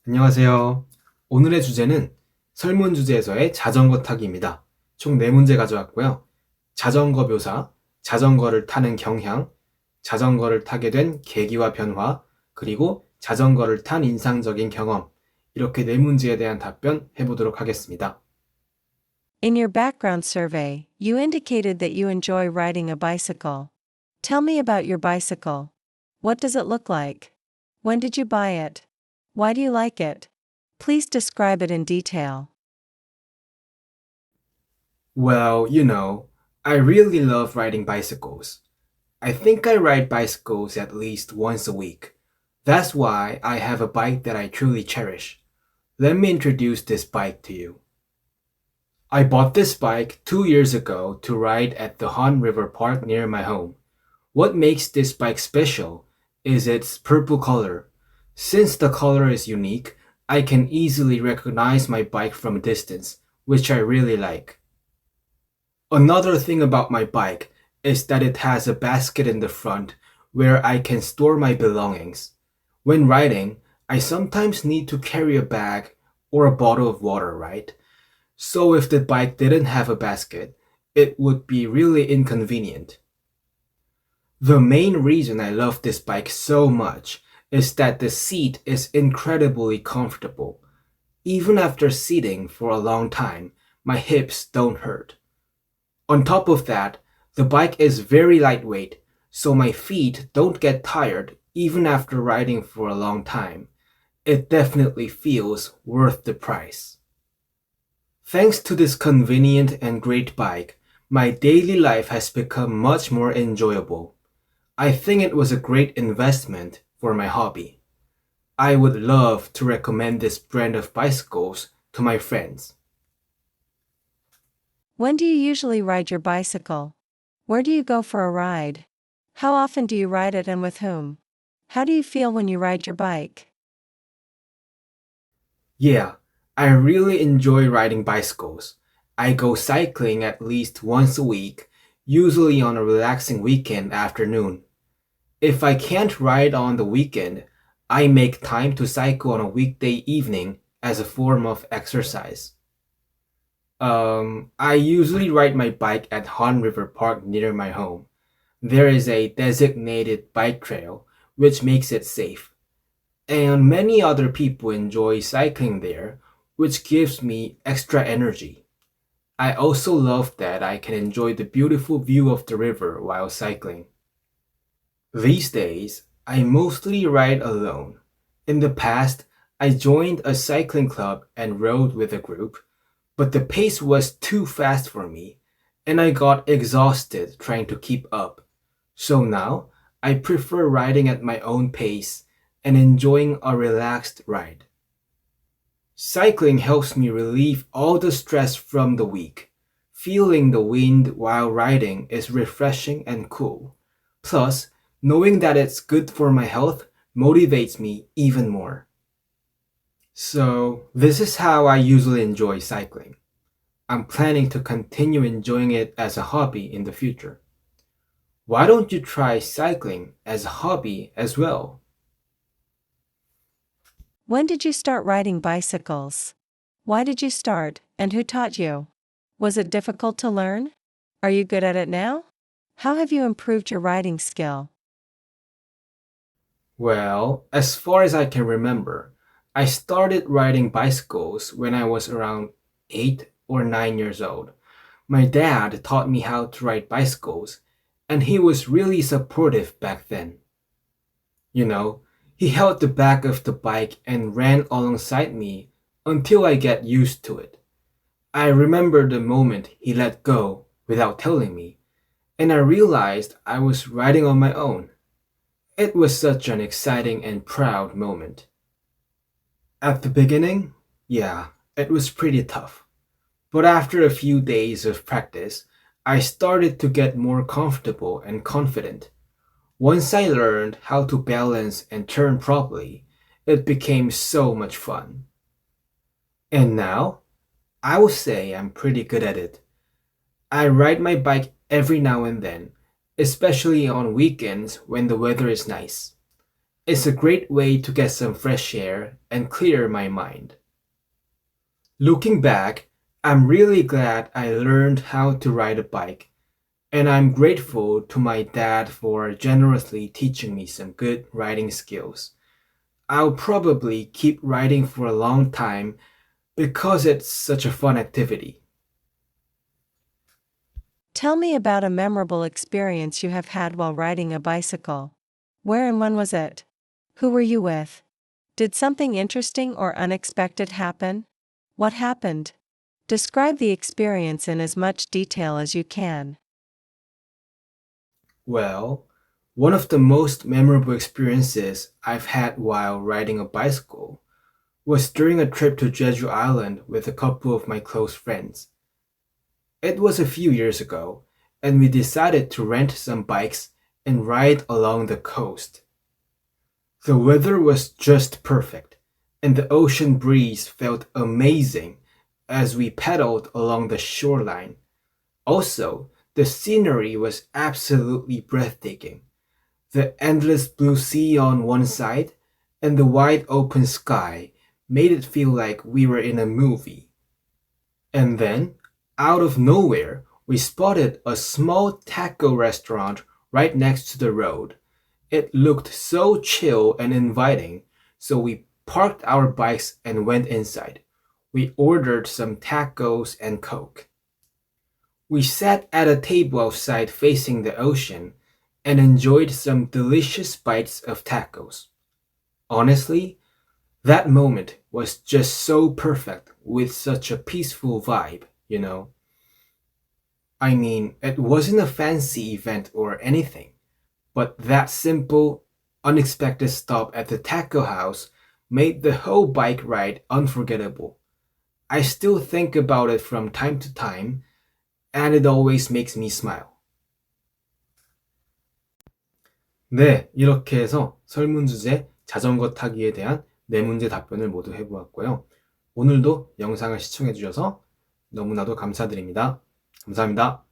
안녕하세요. 오늘의 주제는 설문주제에서의 자전거 타기입니다. 총 4문제 가져왔고요. 자전거 묘사, 자전거를 타는 경향, 자전거를 타게 된 계기와 변화, 그리고 자전거를 탄 인상적인 경험, 이렇게 4문제에 대한 답변 해보도록 하겠습니다. In your background survey, you indicated that you enjoy riding a bicycle. Tell me about your bicycle. What does it look like? When did you buy it? Why do you like it? Please describe it in detail. Well, I really love riding bicycles. I think I ride bicycles at least once a week. That's why I have a bike that I truly cherish. Let me introduce this bike to you. I bought this bike 2 years ago to ride at the Han River Park near my home. What makes this bike special is its purple color. Since the color is unique, I can easily recognize my bike from a distance, which I really like. Another thing about my bike is that it has a basket in the front where I can store my belongings. When riding, I sometimes need to carry a bag or a bottle of water, right? So if the bike didn't have a basket, it would be really inconvenient. The main reason I love this bike so much is that the seat is incredibly comfortable. Even after sitting for a long time, my hips don't hurt. On top of that, the bike is very lightweight, so my feet don't get tired even after riding for a long time. It definitely feels worth the price. Thanks to this convenient and great bike, my daily life has become much more enjoyable. I think it was a great investment for my hobby. I would love to recommend this brand of bicycles to my friends. When do you usually ride your bicycle? Where do you go for a ride? How often do you ride it and with whom? How do you feel when you ride your bike? Yeah, I really enjoy riding bicycles. I go cycling at least once a week, usually on a relaxing weekend afternoon. If I can't ride on the weekend, I make time to cycle on a weekday evening as a form of exercise. I usually ride my bike at Han River Park near my home. There is a designated bike trail, which makes it safe. And many other people enjoy cycling there, which gives me extra energy. I also love that I can enjoy the beautiful view of the river while cycling. These days, I mostly ride alone. In the past, I joined a cycling club and rode with a group, but the pace was too fast for me, and I got exhausted trying to keep up. So now, I prefer riding at my own pace and enjoying a relaxed ride. Cycling helps me relieve all the stress from the week. Feeling the wind while riding is refreshing and cool. Plus, knowing that it's good for my health motivates me even more. So, this is how I usually enjoy cycling. I'm planning to continue enjoying it as a hobby in the future. Why don't you try cycling as a hobby as well? When did you start riding bicycles? Why did you start, and who taught you? Was it difficult to learn? Are you good at it now? How have you improved your riding skill? Well, as far as I can remember, I started riding bicycles when I was around 8 or 9 years old. My dad taught me how to ride bicycles, and he was really supportive back then. You know, he held the back of the bike and ran alongside me until I get used to it. I remember the moment he let go without telling me, and I realized I was riding on my own. It was such an exciting and proud moment. At the beginning, yeah, it was pretty tough. But after a few days of practice, I started to get more comfortable and confident. Once I learned how to balance and turn properly, it became so much fun. And now, I would say I'm pretty good at it. I ride my bike every now and then, especially on weekends when the weather is nice. It's a great way to get some fresh air and clear my mind. Looking back, I'm really glad I learned how to ride a bike, and I'm grateful to my dad for generously teaching me some good riding skills. I'll probably keep riding for a long time because it's such a fun activity. Tell me about a memorable experience you have had while riding a bicycle. Where and when was it? Who were you with? Did something interesting or unexpected happen? What happened? Describe the experience in as much detail as you can. Well, one of the most memorable experiences I've had while riding a bicycle was during a trip to Jeju Island with a couple of my close friends. It was a few years ago, and we decided to rent some bikes and ride along the coast. The weather was just perfect, and the ocean breeze felt amazing as we pedaled along the shoreline. Also, the scenery was absolutely breathtaking. The endless blue sea on one side and the wide open sky made it feel like we were in a movie. And then, out of nowhere, we spotted a small taco restaurant right next to the road. It looked so chill and inviting, so we parked our bikes and went inside. We ordered some tacos and Coke. We sat at a table outside facing the ocean and enjoyed some delicious bites of tacos. Honestly, that moment was just so perfect with such a peaceful vibe, you know. I mean, it wasn't a fancy event or anything, but that simple, unexpected stop at the taco house made the whole bike ride unforgettable. I still think about it from time to time, and it always makes me smile. 네, 이렇게 해서 설문주제 자전거 타기에 대한 네 문제 답변을 모두 해보았고요. 오늘도 영상을 시청해주셔서 너무나도 감사드립니다. 감사합니다.